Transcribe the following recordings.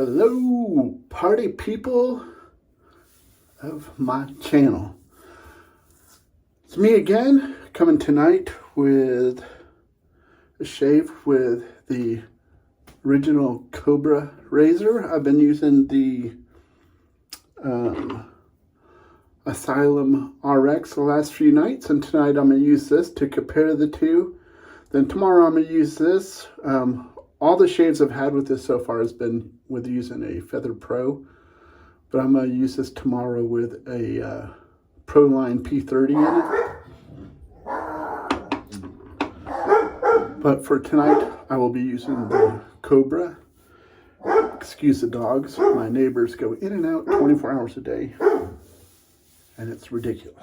Hello, party people of my channel. It's me again, coming tonight with a shave with the original Cobra razor. I've been using the Asylum RX the last few nights, and tonight I'm going to use this to compare the two. Then tomorrow I'm going to use this. All the shaves I've had with this so far has been with using a Feather Pro, but I'm going to use this tomorrow with a Proline P30 in it. But for tonight, I will be using the Cobra. Excuse the dogs. My neighbors go in and out 24 hours a day, and it's ridiculous.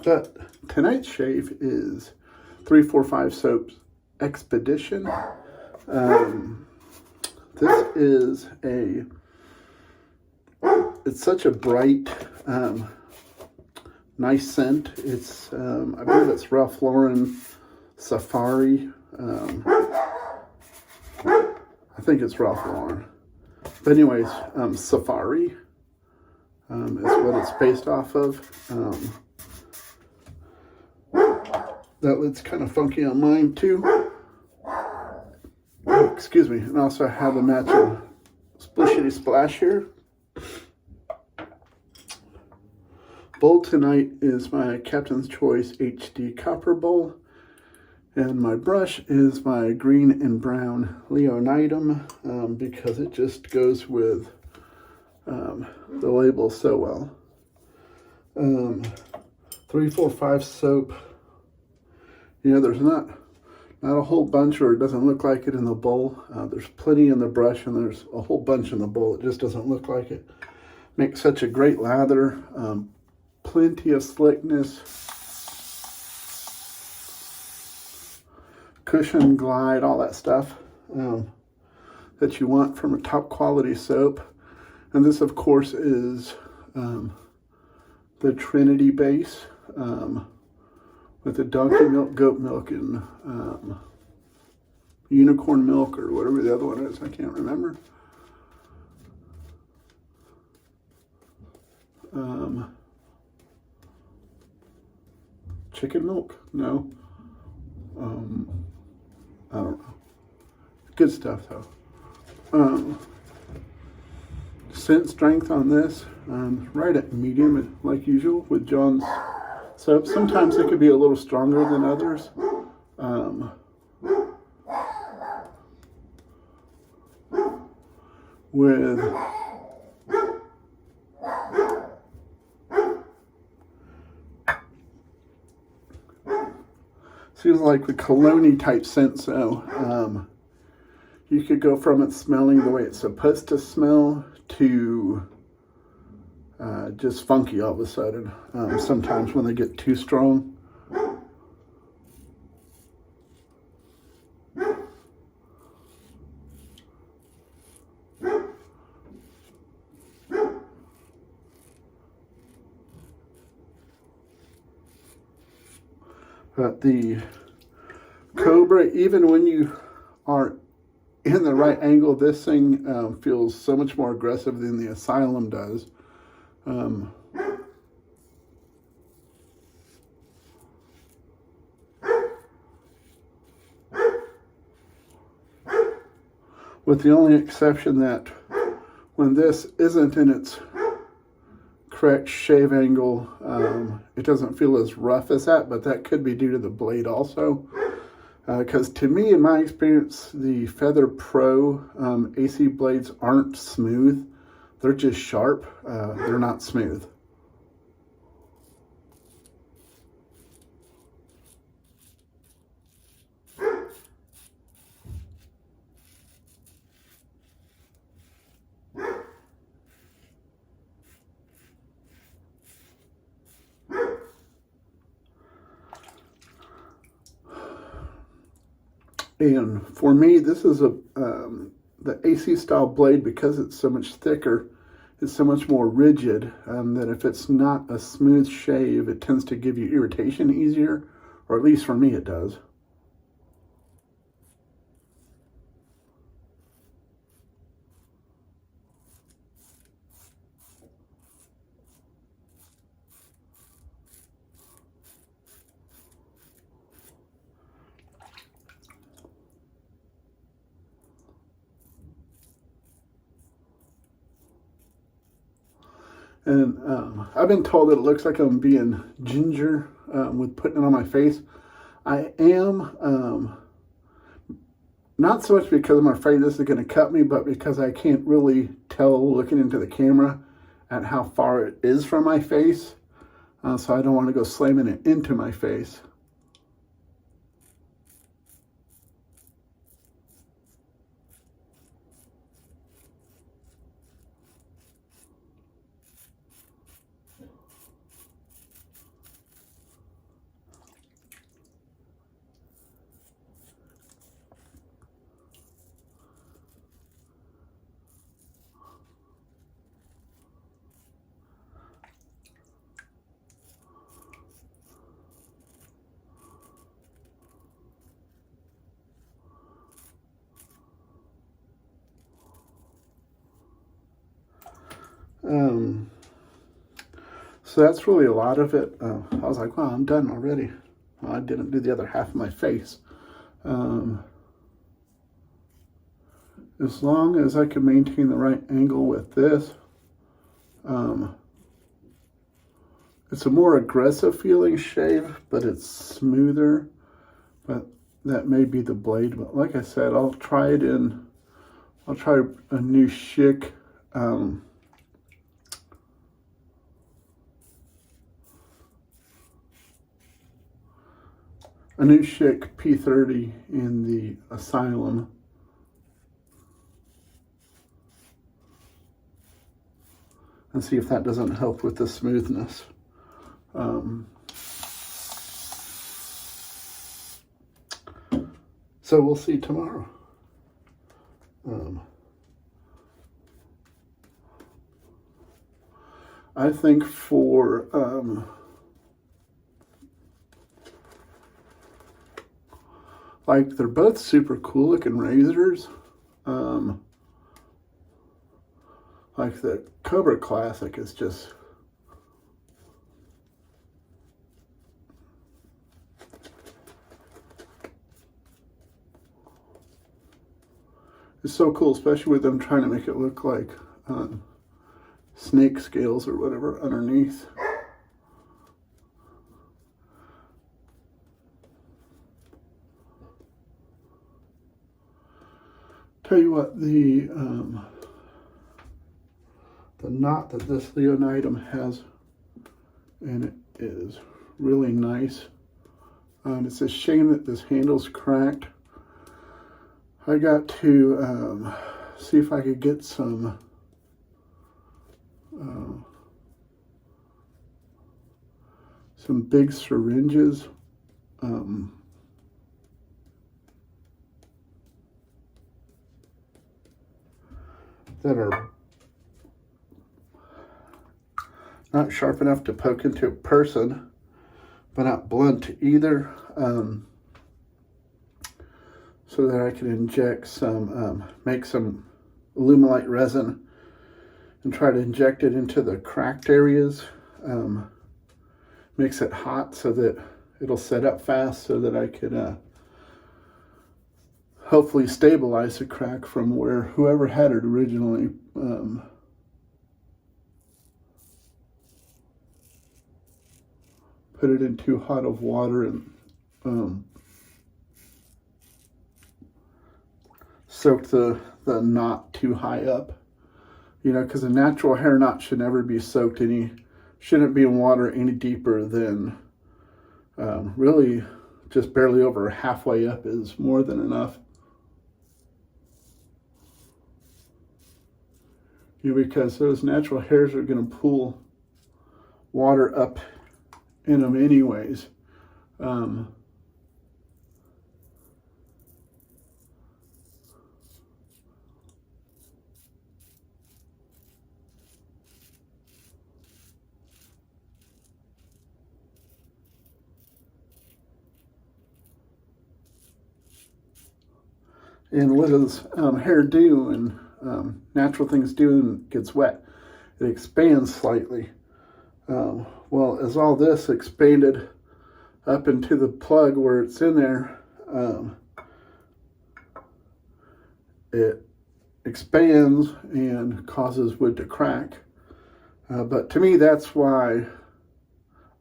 But tonight's shave is 345 Soaps Expedition. This is it's such a bright, nice scent. It's, I believe it's Ralph Lauren Safari. I think it's Ralph Lauren. But anyways, Safari is what it's based off of. That lid's kind of funky on mine too. Oh, excuse me. And also I have a matching splishity splash here. Bowl tonight is my Captain's Choice HD Copper Bowl. And my brush is my green and brown Leonidam, because it just goes with the label so well. 345 soap. You know, there's not a whole bunch, or it doesn't look like it in the bowl. There's plenty in the brush, and there's a whole bunch in the bowl. It just doesn't look like it. Makes such a great lather. Plenty of slickness. Cushion, glide, all that stuff that you want from a top quality soap. And this, of course, is the Trinity base. With the donkey milk, goat milk, and unicorn milk, or whatever the other one is. I can't remember. Chicken milk? No. I don't know. Good stuff, though. Scent strength on this, right at medium, like usual, with John's soap. Sometimes it could be a little stronger than others. Seems like the cologne type scent, so you could go from it smelling the way it's supposed to smell to just funky all of a sudden, sometimes when they get too strong. But the Cobra, even when you are in the right angle, this thing feels so much more aggressive than the Asylum does. With the only exception that when this isn't in its correct shave angle, it doesn't feel as rough as that, but that could be due to the blade also. Because to me, in my experience, the Feather Pro AC blades aren't smooth. They're just sharp. They're not smooth. And for me, this is the AC style blade, because it's so much thicker, it's so much more rigid, that if it's not a smooth shave, it tends to give you irritation easier, or at least for me it does. And I've been told that it looks like I'm being ginger with putting it on my face. I am, not so much because I'm afraid this is going to cut me, but because I can't really tell looking into the camera at how far it is from my face. So I don't want to go slamming it into my face. So that's really a lot of it. I was like, wow, I'm done already. Well, I didn't do the other half of my face. As long as I can maintain the right angle with this, it's a more aggressive feeling shave, but it's smoother. But that may be the blade. But like I said, I'll try a new Schick. A new Schick P30 in the Asylum. And see if that doesn't help with the smoothness. So we'll see tomorrow. I think for like, they're both super cool looking razors. Like the Cobra Classic is just, it's so cool, especially with them trying to make it look like snake scales or whatever underneath. Tell you what, the knot that this Leonidam has in it is really nice. It's a shame that this handle's cracked. I got to see if I could get some big syringes. That are not sharp enough to poke into a person, but not blunt either, so that I can inject some, make some Alumilite resin and try to inject it into the cracked areas. Mix it hot so that it'll set up fast, so that I could hopefully stabilize the crack from where whoever had it originally put it in too hot of water and soaked the knot too high up. You know, because a natural hair knot should never be soaked shouldn't be in water any deeper than really just barely over halfway up is more than enough. Because those natural hairs are going to pull water up in them anyways. And what does hair do, and natural things do when it gets wet? It expands slightly. Well, as all this expanded up into the plug where it's in there, it expands and causes wood to crack. But to me, that's why,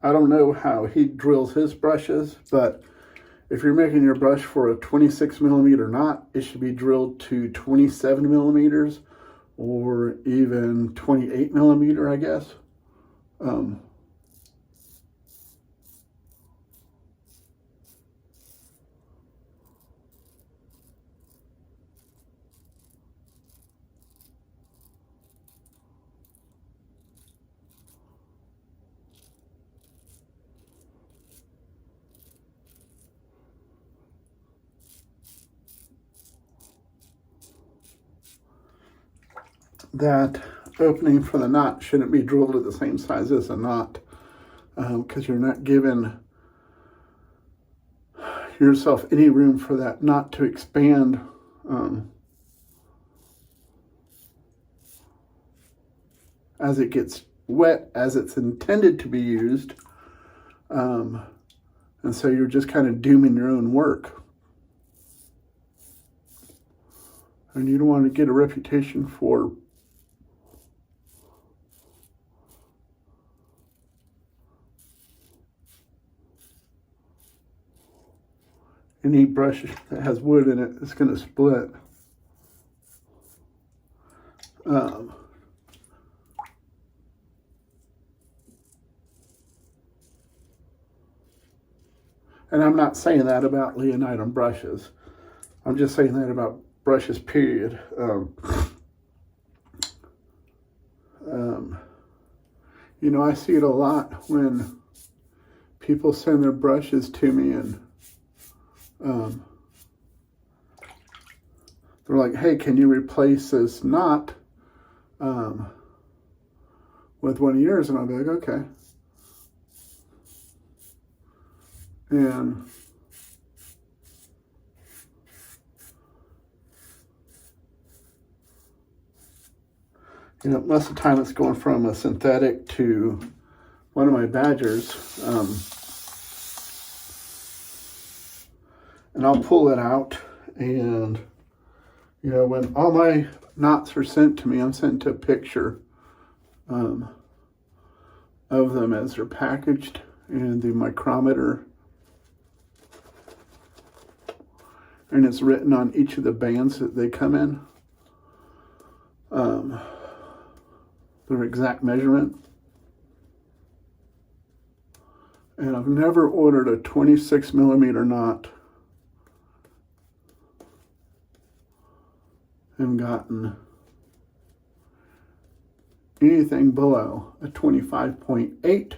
I don't know how he drills his brushes, but if you're making your brush for a 26 millimeter knot, it should be drilled to 27 millimeters or even 28 millimeter, I guess. That opening for the knot shouldn't be drilled at the same size as a knot, because you're not giving yourself any room for that knot to expand. As it gets wet, as it's intended to be used. And so you're just kind of dooming your own work. And you don't want to get a reputation for any brush that has wood in it is going to split. And I'm not saying that about Leonidam brushes. I'm just saying that about brushes, period. You know, I see it a lot when people send their brushes to me and they're like, hey, can you replace this knot with one of yours? And I'll be like, okay. And you know, most of the time it's going from a synthetic to one of my Badgers. And I'll pull it out, and you know, when all my knots are sent to me, I'm sent a picture of them as they're packaged and the micrometer, and it's written on each of the bands that they come in, their exact measurement. And I've never ordered a 26 millimeter knot and gotten anything below a 25.8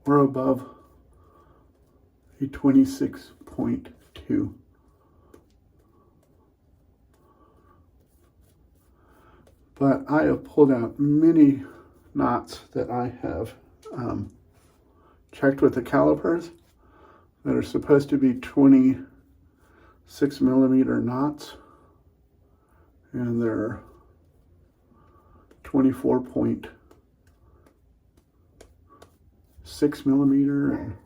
or above a 26.2. But I have pulled out many knots that I have checked with the calipers that are supposed to be 26 millimeter knots, and they're 24.6 millimeter. And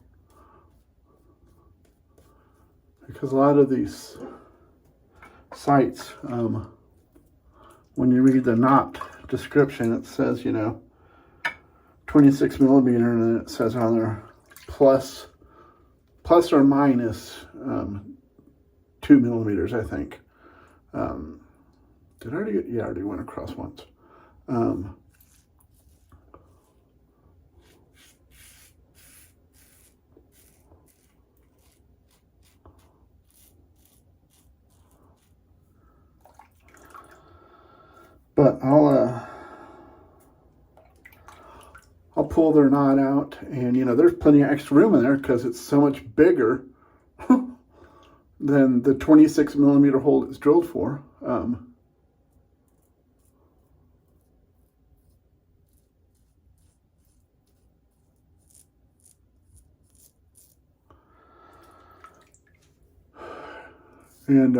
because a lot of these sites, when you read the knot description, it says, you know, 26 millimeter, and then it says on there plus or minus 2 millimeters, I think. Did I already get? Yeah, I already went across once. But I'll pull their knot out, and you know, there's plenty of extra room in there because it's so much bigger than the 26 millimeter hole it's drilled for. And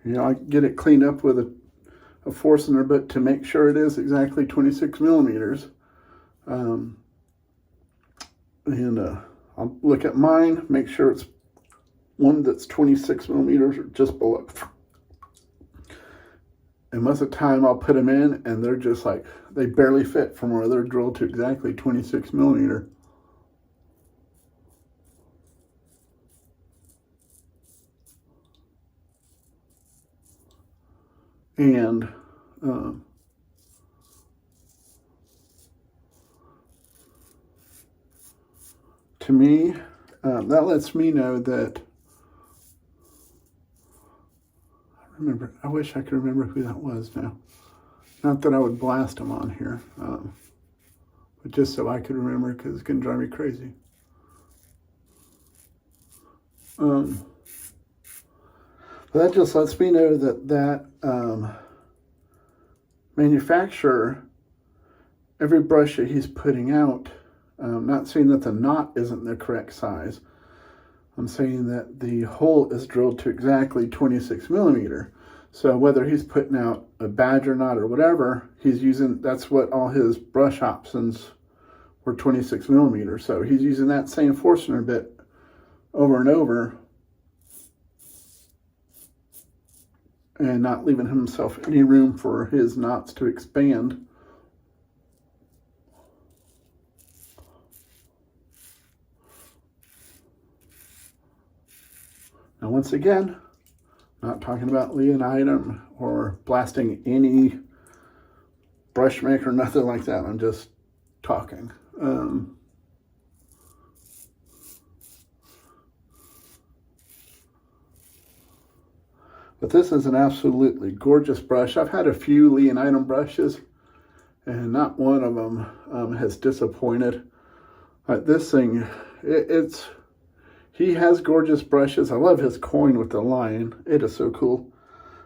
you know, I get it cleaned up with a Forstner bit to make sure it is exactly 26 millimeters. And I'll look at mine, make sure it's one that's 26 millimeters or just below. And most of the time I'll put them in and they're just like, they barely fit from where they're drilled to exactly 26 millimeter. And to me, that lets me know that, I wish I could remember who that was now. Not that I would blast him on here, but just so I could remember, because it's going to drive me crazy. But that just lets me know that manufacturer, every brush that he's putting out, not saying that the knot isn't the correct size. I'm saying that the hole is drilled to exactly 26 millimeter. So whether he's putting out a badger knot or whatever, he's using, that's what all his brush options were, 26 millimeter. So he's using that same Forstner bit over and over and not leaving himself any room for his knots to expand. Now, once again, not talking about Leonidam or blasting any brush maker, nothing like that. I'm just talking. But this is an absolutely gorgeous brush. I've had a few Leonidam brushes, and not one of them has disappointed. This thing, he has gorgeous brushes. I love his coin with the lion. It is so cool.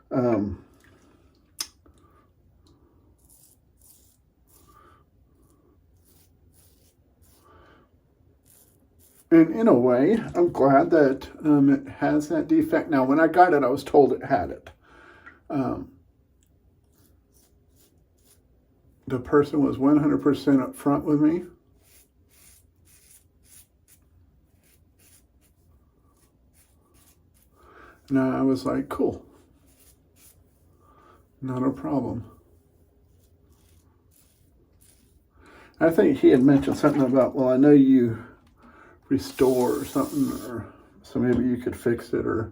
And in a way, I'm glad that it has that defect. Now, when I got it, I was told it had it. The person was 100% upfront with me. And I was like, cool. Not a problem. I think he had mentioned something about, well, I know you restore or something, or so maybe you could fix it or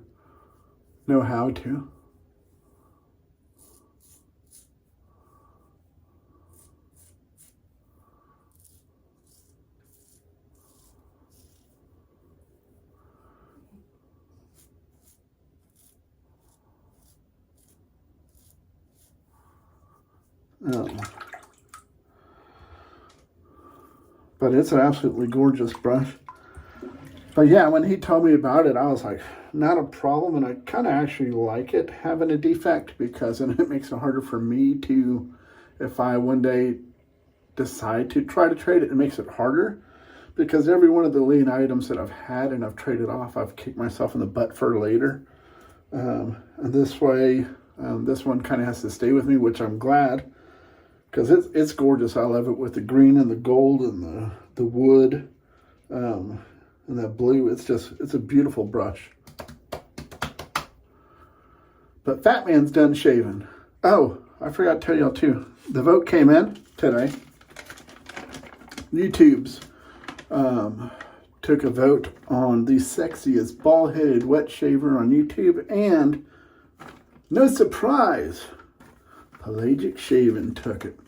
know how to. But it's an absolutely gorgeous brush. But yeah, when he told me about it, I was like, not a problem. And I kind of actually like it having a defect, because then it makes it harder for me to, if I one day decide to try to trade it, it makes it harder. Because every one of the Leonidams that I've had and I've traded off, I've kicked myself in the butt for later. And this way, this one kind of has to stay with me, which I'm glad. Because it's gorgeous. I love it with the green and the gold and the wood and that blue. It's a beautiful brush. But Fat Man's done shaving. Oh, I forgot to tell y'all too. The vote came in today. YouTube's took a vote on the sexiest ball-headed wet shaver on YouTube, and no surprise, pelagicshave took it.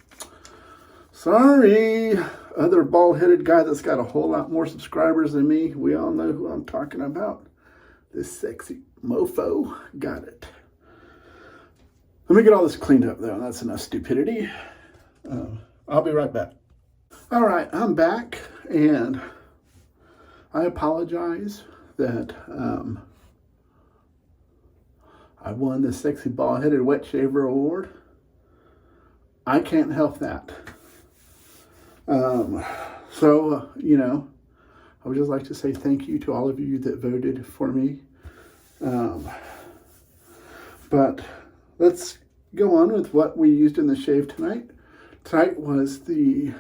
Sorry, other bald-headed guy that's got a whole lot more subscribers than me. We all know who I'm talking about. This sexy mofo got it. Let me get all this cleaned up, though. That's enough stupidity. I'll be right back. All right, I'm back, and I apologize that I won the Sexy Ball-Headed Wet Shaver Award. I can't help that. You know, I would just like to say thank you to all of you that voted for me. But let's go on with what we used in the shave tonight. Tonight was the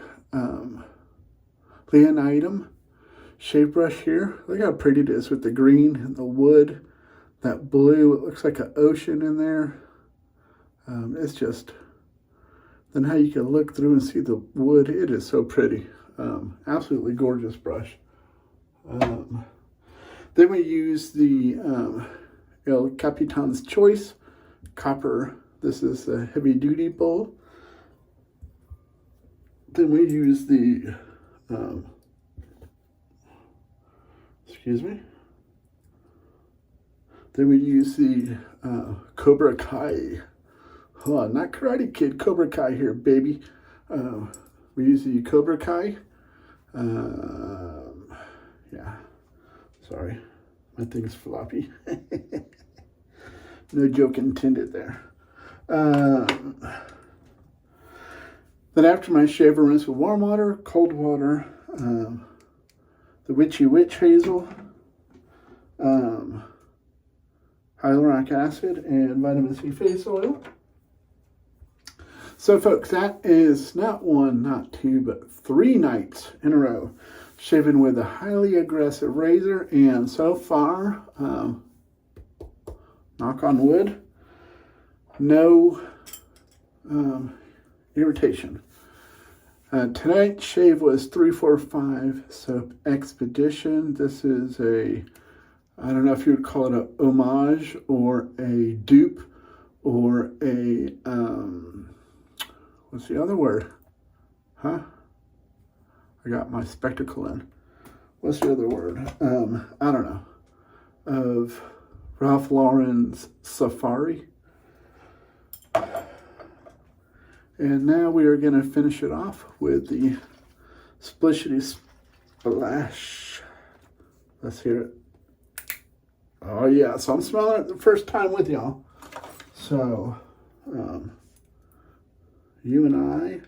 Leonidam shave brush here. Look how pretty it is with the green and the wood. That blue, it looks like an ocean in there. It's just, then how you can look through and see the wood. It is so pretty. Absolutely gorgeous brush. Then we use the El Capitan's Choice copper. This is a heavy duty bowl. Then we use the, Then we use the Cobra Kai. Oh, not Karate Kid, Cobra Kai here, baby. We use the Cobra Kai. Yeah, sorry, my thing's floppy. No joke intended there. Then after my shave, I rinse with warm water, cold water, the Witchy Witch Hazel, hyaluronic acid, and vitamin C face oil. So folks, that is not one, not two, but 3 nights in a row shaving with a highly aggressive razor, and so far, knock on wood, no irritation. Tonight's shave was 345 Soap Expedition. This is a, I don't know if you would call it a homage or a dupe or a, what's the other word? Huh? I got my spectacle in. What's the other word? I don't know. Of Ralph Lauren's Safari. And now we are going to finish it off with the Splishity Splash. Let's hear it. Oh yeah, so I'm smelling it the first time with y'all. So, you and I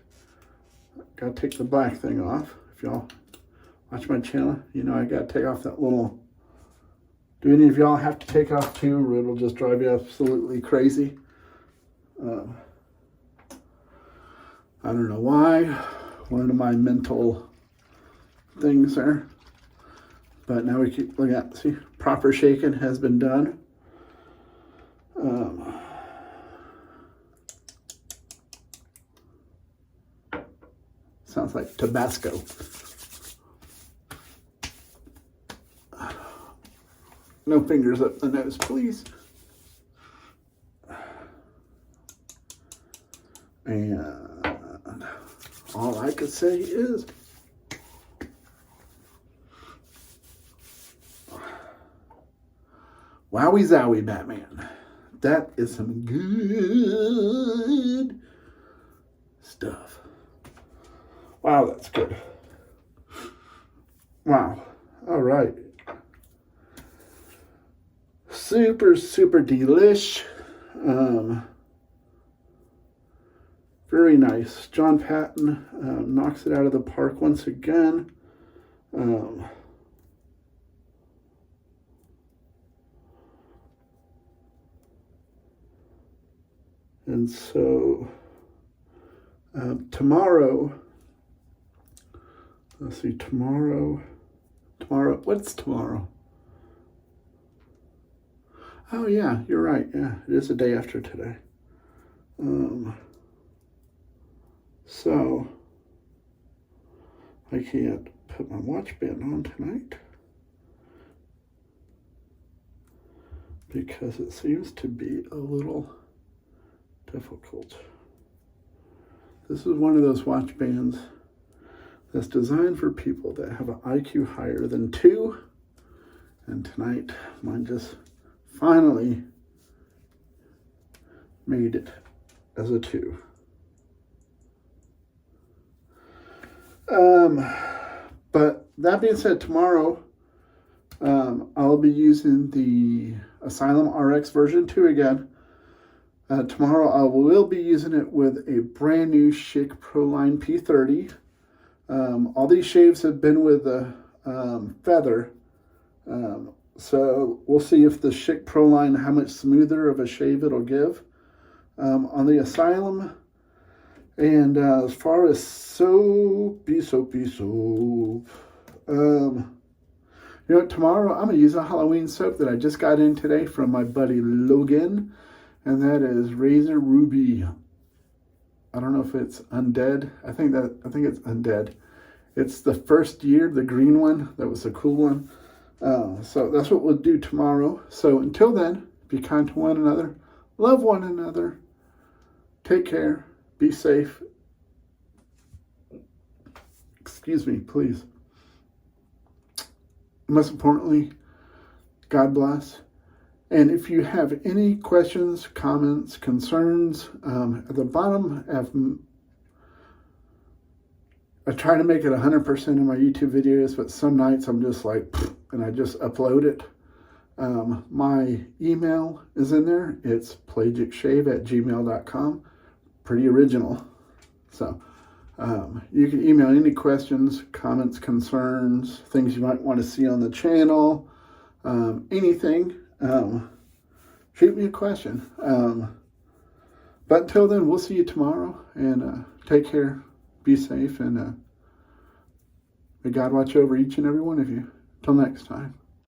got to take the black thing off. If y'all watch my channel, you know I got to take off that little... Do any of y'all have to take off too, or it'll just drive you absolutely crazy? I don't know why. One of my mental things there. But now we keep looking at, see, proper shaking has been done. Sounds like Tabasco. No fingers up the nose, please. And all I could say is wowie zowie, Batman. That is some good stuff. Wow, that's good. Wow. All right. Super, super delish. Very nice. John Patton knocks it out of the park once again. And so tomorrow, let's see, tomorrow, what's tomorrow? Oh yeah, you're right. Yeah, it is the day after today. So I can't put my watch band on tonight because it seems to be a little difficult. This is one of those watch bands that's designed for people that have an IQ higher than 2. And tonight, mine just finally made it as a 2. But that being said, tomorrow I'll be using the Asylum RX version 2 again. Tomorrow I will be using it with a brand new Schick Proline P30. All these shaves have been with a feather. So we'll see if the Schick Proline, how much smoother of a shave it'll give. On the Asylum, And as far as soapy soap, you know, tomorrow I'm going to use a Halloween soap that I just got in today from my buddy Logan, and that is Razor Ruby. I don't know if it's Undead. I think it's Undead. It's the first year, the green one. That was a cool one. So that's what we'll do tomorrow. So until then, be kind to one another, love one another, take care, be safe. Excuse me, please. Most importantly, God bless. And if you have any questions, comments, concerns, at the bottom, I try to make it 100% in my YouTube videos, but some nights I'm just like, and I just upload it. My email is in there. It's pelagicshave@gmail.com. Pretty original. So you can email any questions, comments, concerns, things you might want to see on the channel, anything. Shoot me a question. But until then, we'll see you tomorrow, and take care, be safe, and may God watch over each and every one of you. Till next time.